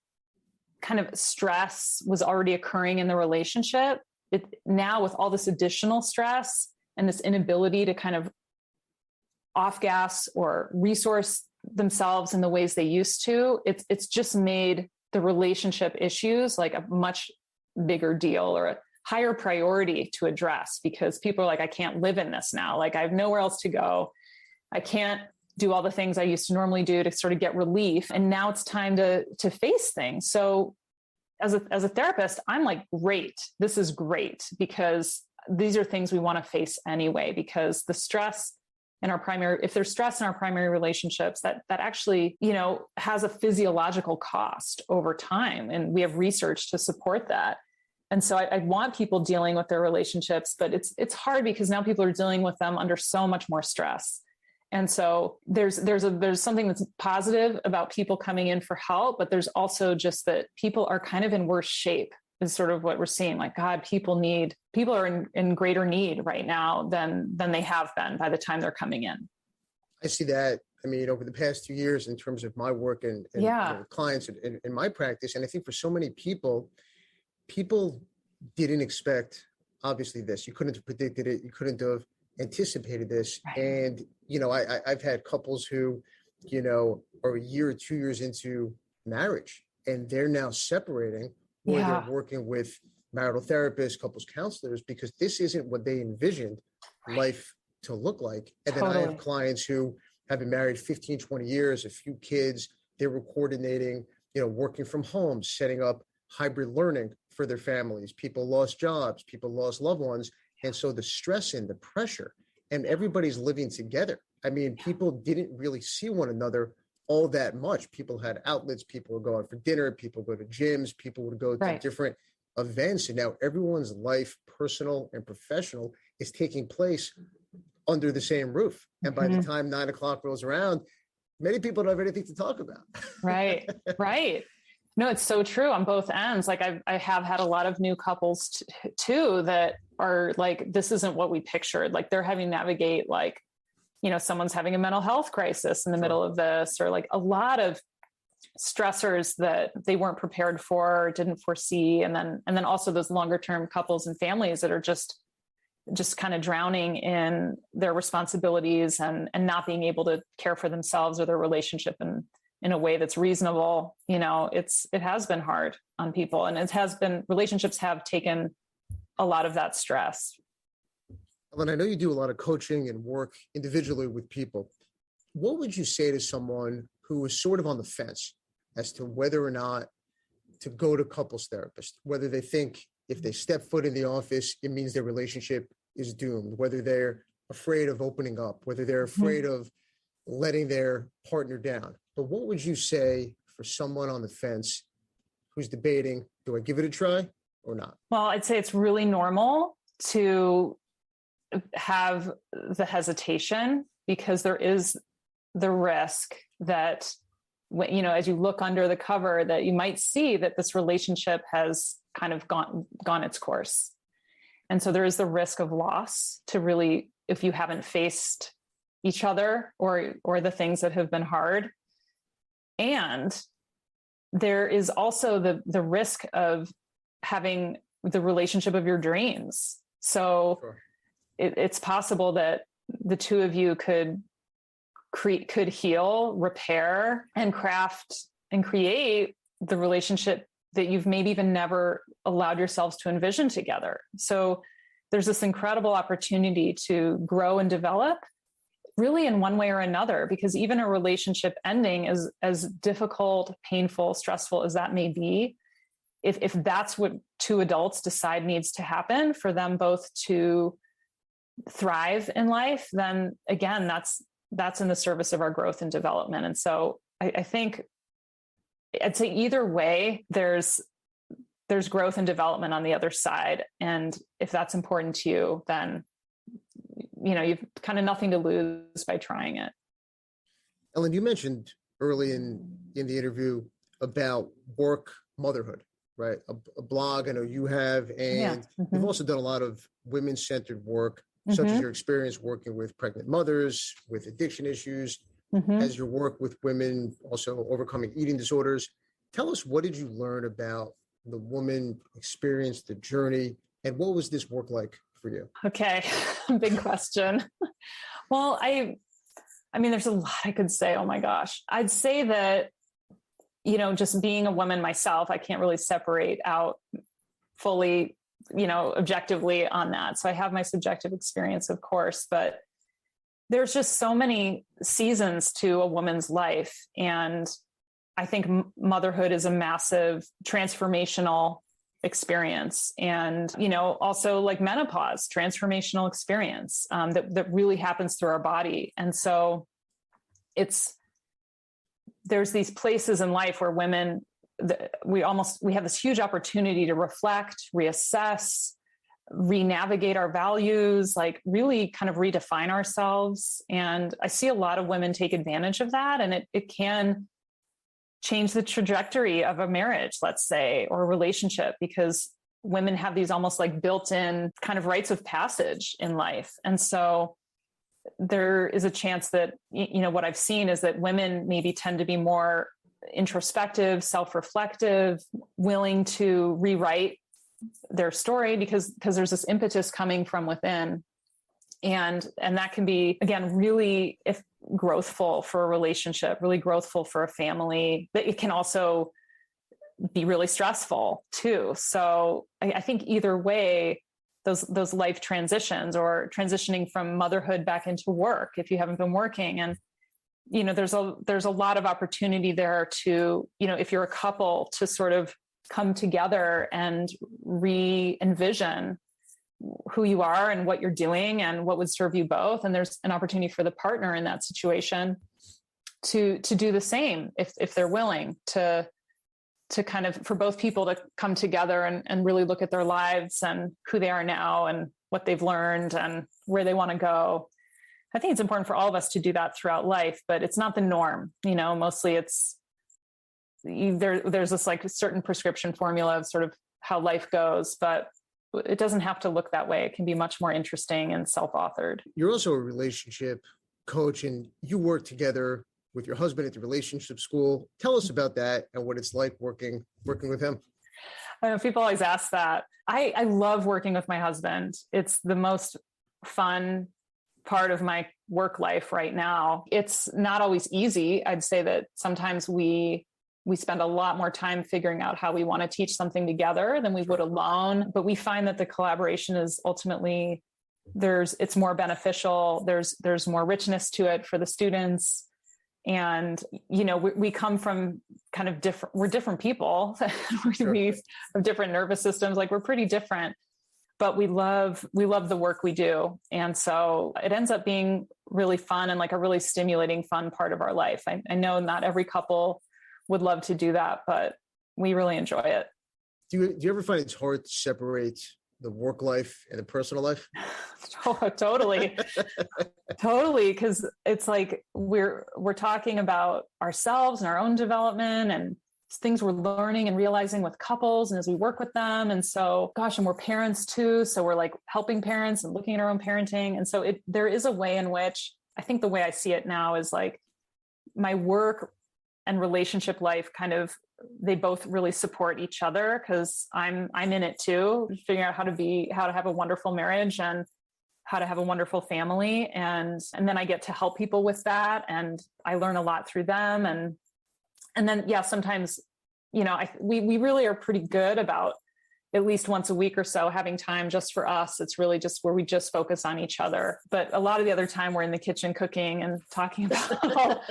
kind of stress was already occurring in the relationship, now with all this additional stress and this inability to kind of off gas or resource themselves in the ways they used to, it's just made the relationship issues like a much bigger deal or a higher priority to address, because people are like, I can't live in this now. Like I have nowhere else to go. I can't do all the things I used to normally do to sort of get relief. And now it's time to face things. So as a therapist, I'm like, great, this is great, because these are things we want to face anyway, because the stress in our primary, if there's stress in our primary relationships, that actually, has a physiological cost over time. And we have research to support that. And so I want people dealing with their relationships, but it's hard because now people are dealing with them under so much more stress. And so there's something that's positive about people coming in for help, but there's also just that people are kind of in worse shape is sort of what we're seeing. Like, God, people are in greater need right now than they have been by the time they're coming in. I see that. I mean, over the past 2 years, in terms of my work and clients in my practice, and I think for so many people didn't expect, obviously, this. You couldn't have predicted it. You couldn't have anticipated this. Right. And, I've had couples who, are a year or 2 years into marriage, and they're now separating, or they're working with marital therapists, couples counselors, because this isn't what they envisioned life to look like. And then I have clients who have been married 15, 20 years, a few kids. They were coordinating, working from home, setting up hybrid learning for their families. People lost jobs, people lost loved ones. And so the stress and the pressure, and everybody's living together. I mean, people didn't really see one another all that much. People had outlets, people would go out for dinner, people go to gyms, people would go to different events. And now everyone's life, personal and professional, is taking place under the same roof. And by the time 9 o'clock rolls around, many people don't have anything to talk about. Right. No, it's so true on both ends. Like I have had a lot of new couples too that are like, this isn't what we pictured. Like they're having to navigate, like, someone's having a mental health crisis in the middle of this, or like a lot of stressors that they weren't prepared for, didn't foresee. And then also those longer term couples and families that are just kind of drowning in their responsibilities and not being able to care for themselves or their relationship in a way that's reasonable. It has been hard on people, and relationships have taken a lot of that stress. Ellen, I know you do a lot of coaching and work individually with people. What would you say to someone who is sort of on the fence as to whether or not to go to couples therapist, whether they think if they step foot in the office, it means their relationship is doomed, whether they're afraid of opening up, whether they're afraid of letting their partner down? But what would you say for someone on the fence who's debating, do I give it a try or not? Well, I'd say it's really normal to have the hesitation, because there is the risk that, as you look under the cover, that you might see that this relationship has kind of gone its course. And so there is the risk of loss to really, if you haven't faced each other or the things that have been hard. And there is also the risk of having the relationship of your dreams. So it's possible that the two of you could heal, repair, and craft and create the relationship that you've maybe even never allowed yourselves to envision together. So there's this incredible opportunity to grow and develop, really in one way or another, because even a relationship ending, as difficult, painful, stressful as that may be, if that's what two adults decide needs to happen for them both to thrive in life, then again, that's in the service of our growth and development. And so I think I'd say either way, there's growth and development on the other side. And if that's important to you, then, you've kind of nothing to lose by trying it. Ellen, you mentioned early in the interview about work motherhood, right? A blog I know you have, and you've also done a lot of women-centered work, such as your experience working with pregnant mothers, with addiction issues, as your work with women also overcoming eating disorders. Tell us, what did you learn about the woman experience, the journey, and what was this work like for you? Okay, big question. Well, I mean, there's a lot I could say. Oh my gosh. I'd say that, just being a woman myself, I can't really separate out fully, objectively on that. So I have my subjective experience, of course, but there's just so many seasons to a woman's life. And I think motherhood is a massive transformational experience. And, also like menopause, transformational experience that really happens through our body. And so there's these places in life where women, we have this huge opportunity to reflect, reassess, re-navigate our values, like really kind of redefine ourselves. And I see a lot of women take advantage of that. And it can change the trajectory of a marriage, let's say, or a relationship, because women have these almost like built-in kind of rites of passage in life. And so there is a chance that, what I've seen is that women maybe tend to be more introspective, self-reflective, willing to rewrite their story because there's this impetus coming from within. And that can be, again, really growthful for a relationship, really growthful for a family. But it can also be really stressful too. So I think either way, those life transitions, or transitioning from motherhood back into work, if you haven't been working, and there's a lot of opportunity there to, if you're a couple, to sort of come together and re-envision who you are and what you're doing and what would serve you both. And there's an opportunity for the partner in that situation to do the same if they're willing to kind of, for both people to come together and really look at their lives and who they are now and what they've learned and where they want to go. I think it's important for all of us to do that throughout life, but it's not the norm. Mostly there's this like certain prescription formula of sort of how life goes, but it doesn't have to look that way. It can be much more interesting and self-authored. You're also a relationship coach, and you work together with your husband at the relationship school. Tell us about that and what it's like working with him. I know people always ask that. I love working with my husband. It's the most fun part of my work life right now. It's not always easy. I'd say that sometimes we spend a lot more time figuring out how we want to teach something together than we would alone. But we find that the collaboration is ultimately, it's more beneficial. There's more richness to it for the students. And, we come from kind of we're different people. We have different nervous systems. Like, we're pretty different, but we love the work we do. And so it ends up being really fun and like a really stimulating, fun part of our life. I know not every couple would love to do that, but we really enjoy it. Do you ever find it's hard to separate the work life and the personal life? Oh, totally. Totally. Because it's like we're talking about ourselves and our own development and things we're learning and realizing with couples and as we work with them. And so, gosh, and we're parents too. So we're like helping parents and looking at our own parenting. And so there is a way in which, I think the way I see it now is like my work and relationship life they both really support each other, because I'm in it too, figuring out how to have a wonderful marriage and how to have a wonderful family. And then I get to help people with that. And I learn a lot through them. And then, yeah, sometimes, we really are pretty good about at least once a week or so having time just for us. It's really just where we just focus on each other. But a lot of the other time we're in the kitchen cooking and talking about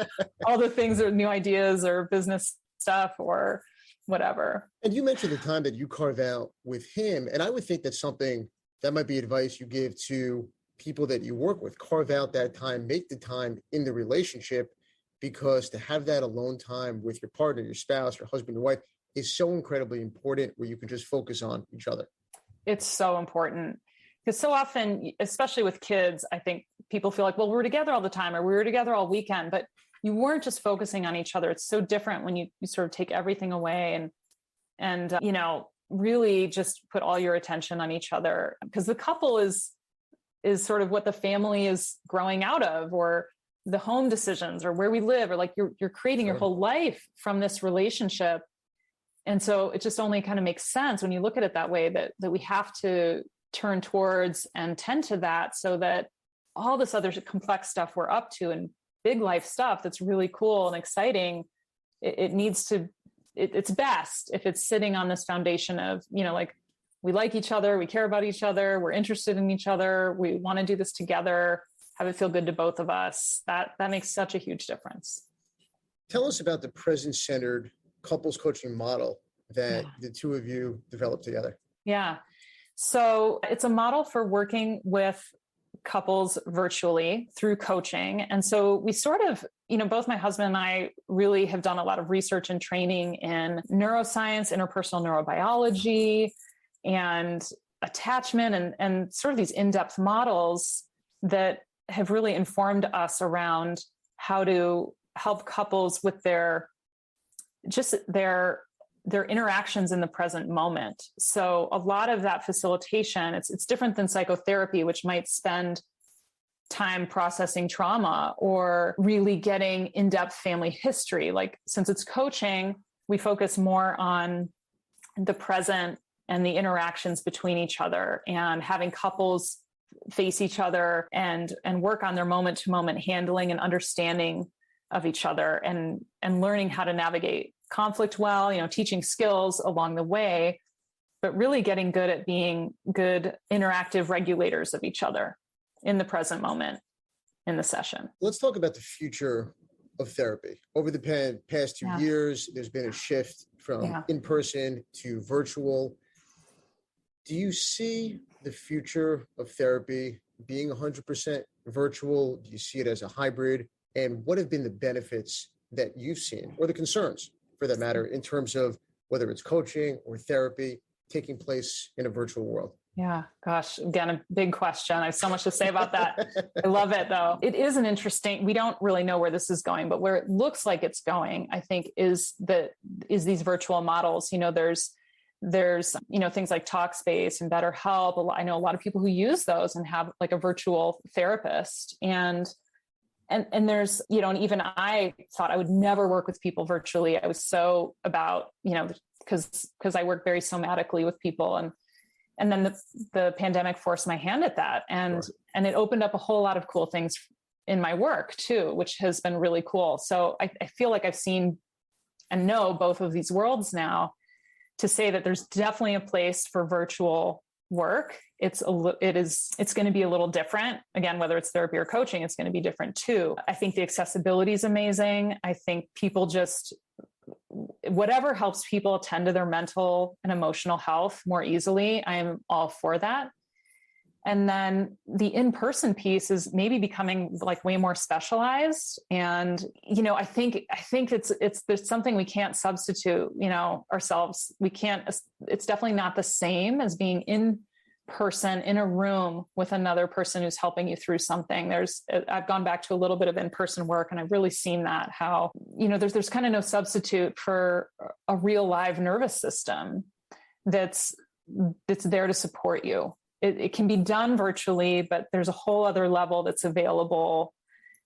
all the things or new ideas or business stuff or whatever. And you mentioned the time that you carve out with him. And I would think that's something that might be advice you give to people that you work with. Carve out that time, make the time in the relationship, because to have that alone time with your partner, your spouse, your husband, your wife is so incredibly important, where you can just focus on each other. It's so important, because so often, especially with kids, I think people feel like, well, we're together all the time, or we were together all weekend, but you weren't just focusing on each other. It's so different when you sort of take everything away and really just put all your attention on each other, because the couple is sort of what the family is growing out of, or the home decisions, or where we live, or like you're creating your whole life from this relationship. And so it just only kind of makes sense when you look at it that way, that we have to turn towards and tend to that, so that all this other complex stuff we're up to and big life stuff that's really cool and exciting, it's best if it's sitting on this foundation of, like, we like each other, we care about each other, we're interested in each other, we want to do this together, have it feel good to both of us. That makes such a huge difference. Tell us about the present-centered couples coaching model that the two of you developed together. Yeah. So it's a model for working with couples virtually through coaching. And so we sort of, both my husband and I really have done a lot of research and training in neuroscience, interpersonal neurobiology, and attachment, and sort of these in-depth models that have really informed us around how to help couples with their interactions in the present moment. So a lot of that facilitation, it's different than psychotherapy, which might spend time processing trauma or really getting in-depth family history. Like, since it's coaching, we focus more on the present and the interactions between each other, and having couples face each other and work on their moment-to-moment handling and understanding of each other, and learning how to navigate conflict well, teaching skills along the way, but really getting good at being good interactive regulators of each other in the present moment in the session. Let's talk about the future of therapy. Over the past 2 years, there's been a shift from in-person to virtual. Do you see the future of therapy being 100% virtual? Do you see it as a hybrid? And what have been the benefits that you've seen, or the concerns for that matter, in terms of whether it's coaching or therapy taking place in a virtual world? Yeah, gosh, again, a big question. I have so much to say about that. I love it, though. It is an interesting, we don't really know where this is going, but where it looks like it's going, I think, is these virtual models. There's things like Talkspace and BetterHelp. I know a lot of people who use those and have like a virtual therapist. And there's, and even I thought I would never work with people virtually. I was so about, because I work very somatically with people, and then the pandemic forced my hand at that. And it opened up a whole lot of cool things in my work too, which has been really cool. So I feel like I've seen and know both of these worlds now, to say that there's definitely a place for virtual work. It's going to be a little different. Again, whether it's therapy or coaching, it's going to be different too. I think the accessibility is amazing. I think people whatever helps people attend to their mental and emotional health more easily, I am all for that. And then the in-person piece is maybe becoming like way more specialized. And, I think there's something we can't substitute, ourselves. It's definitely not the same as being in person in a room with another person who's helping you through something. I've gone back to a little bit of in-person work, and I've really seen that, how, there's kind of no substitute for a real live nervous system that's there to support you. It can be done virtually, but there's a whole other level that's available.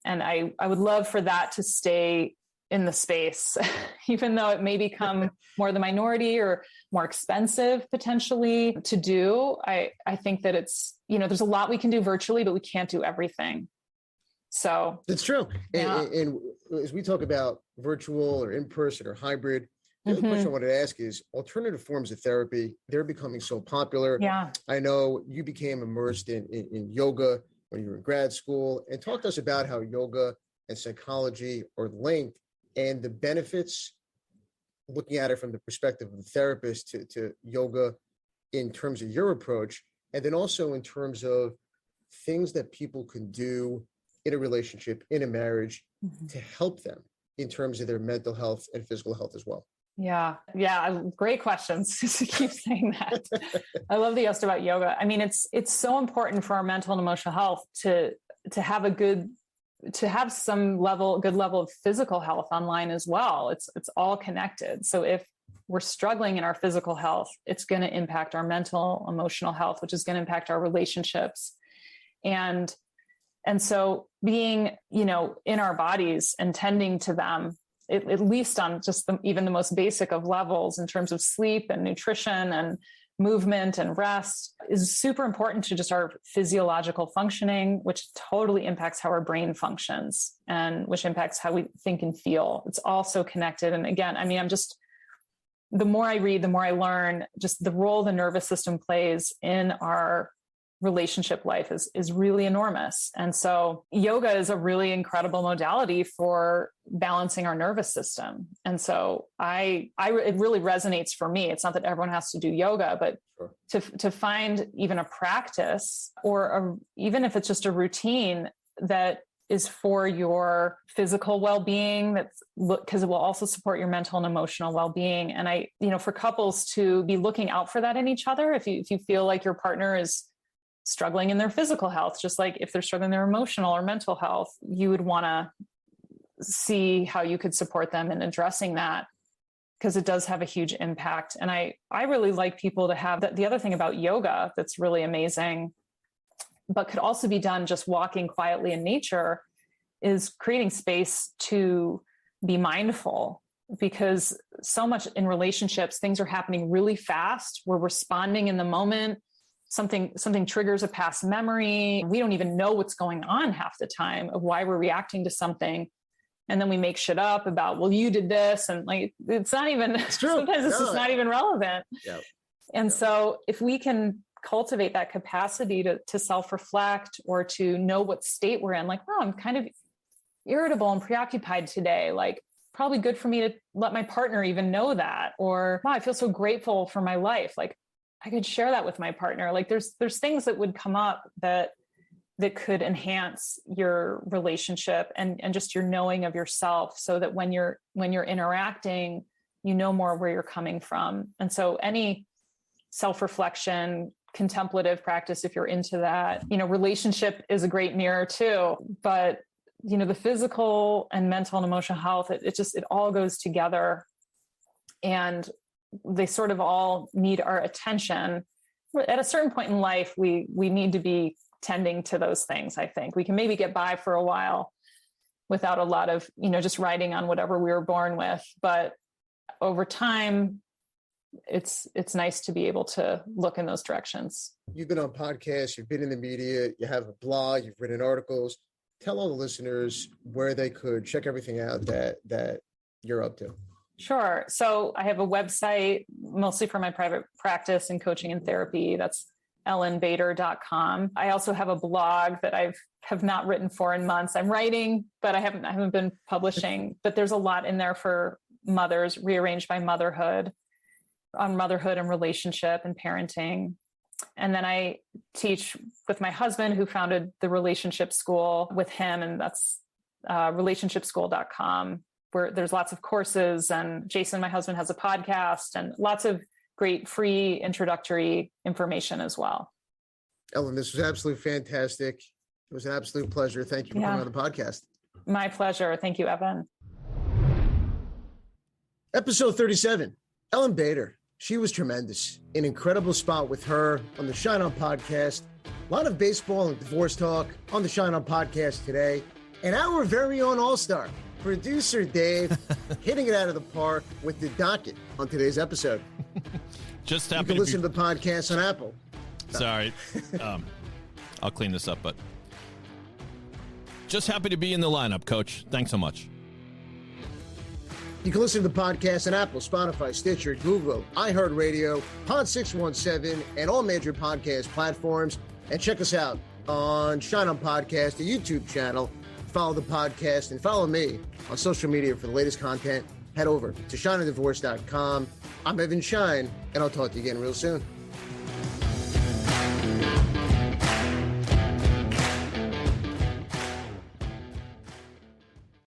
And I would love for that to stay in the space, even though it may become more the minority or more expensive potentially to do. I think that it's, there's a lot we can do virtually, but we can't do everything. So it's true. And as we talk about virtual or in-person or hybrid, the other question I wanted to ask is alternative forms of therapy. They're becoming so popular. Yeah. I know you became immersed in yoga when you were in grad school, and talk to us about how yoga and psychology are linked and the benefits, looking at it from the perspective of the therapist to yoga in terms of your approach, and then also in terms of things that people can do in a relationship, in a marriage, to help them in terms of their mental health and physical health as well. Yeah. Great questions. Just keep saying that. I love that you asked about yoga. I mean, it's so important for our mental and emotional health to have some good level of physical health online as well. It's all connected. So if we're struggling in our physical health, it's going to impact our mental, emotional health, which is going to impact our relationships. And so being, in our bodies and tending to them, at least on just even the most basic of levels in terms of sleep and nutrition and movement and rest is super important to just our physiological functioning, which totally impacts how our brain functions and which impacts how we think and feel. It's all so connected. And again, I mean, the more I read, the more I learn, just the role the nervous system plays in our relationship life is really enormous. And so yoga is a really incredible modality for balancing our nervous system. And so it really resonates for me. It's not that everyone has to do yoga, but sure, to find even a practice or even if it's just a routine that is for your physical well-being, because it will also support your mental and emotional well-being. And for couples to be looking out for that in each other, if you feel like your partner is struggling in their physical health, just like if they're struggling in their emotional or mental health, you would want to see how you could support them in addressing that, because it does have a huge impact. And I really like people to have that. The other thing about yoga that's really amazing, but could also be done just walking quietly in nature, is creating space to be mindful, because so much in relationships, things are happening really fast. We're responding in the moment. Something triggers a past memory. We don't even know what's going on half the time of why we're reacting to something. And then we make shit up about, well, you did this. And like, it's not even, sometimes it's just not even relevant. Yep. And so if we can cultivate that capacity to self-reflect or to know what state we're in, like, wow, I'm kind of irritable and preoccupied today. Like, probably good for me to let my partner even know that. Or, wow, I feel so grateful for my life. Like, I could share that with my partner. Like there's things that would come up that could enhance your relationship and just your knowing of yourself, so that when you're interacting, you know more where you're coming from. And so any self-reflection, contemplative practice, if you're into that, relationship is a great mirror too. But, the physical and mental and emotional health, it all goes together. And they sort of all need our attention. At a certain point in life, we need to be tending to those things. I think we can maybe get by for a while without a lot of, just riding on whatever we were born with. But over time, it's nice to be able to look in those directions. You've been on podcasts, you've been in the media, you have a blog, you've written articles. Tell all the listeners where they could check everything out that you're up to. Sure. So I have a website mostly for my private practice and coaching and therapy. That's ellenbader.com. I also have a blog that I have not written for in months. I'm writing, but I haven't been publishing. But there's a lot in there for mothers, rearranged by motherhood, on motherhood and relationship and parenting. And then I teach with my husband, who founded the Relationship School with him, and that's relationshipschool.com. Where there's lots of courses, and Jason, my husband, has a podcast and lots of great free introductory information as well. Ellen, this was absolutely fantastic. It was an absolute pleasure. Thank you for coming on the podcast. My pleasure. Thank you, Evan. Episode 37, Ellen Bader. She was tremendous. An incredible spot with her on the Schein On podcast. A lot of baseball and divorce talk on the Schein On podcast today. And our very own all-star, producer Dave, hitting it out of the park with the docket on today's episode. Just happy you can listen to the podcast on Apple. Sorry. I'll clean this up, but just happy to be in the lineup, Coach. Thanks so much. You can listen to the podcast on Apple, Spotify, Stitcher, Google, iHeartRadio, Pod 617, and all major podcast platforms. And check us out on Schein On Podcast, the YouTube channel. Follow the podcast and follow me on social media for the latest content. Head over to scheinondivorce.com. I'm Evan Schein, and I'll talk to you again real soon.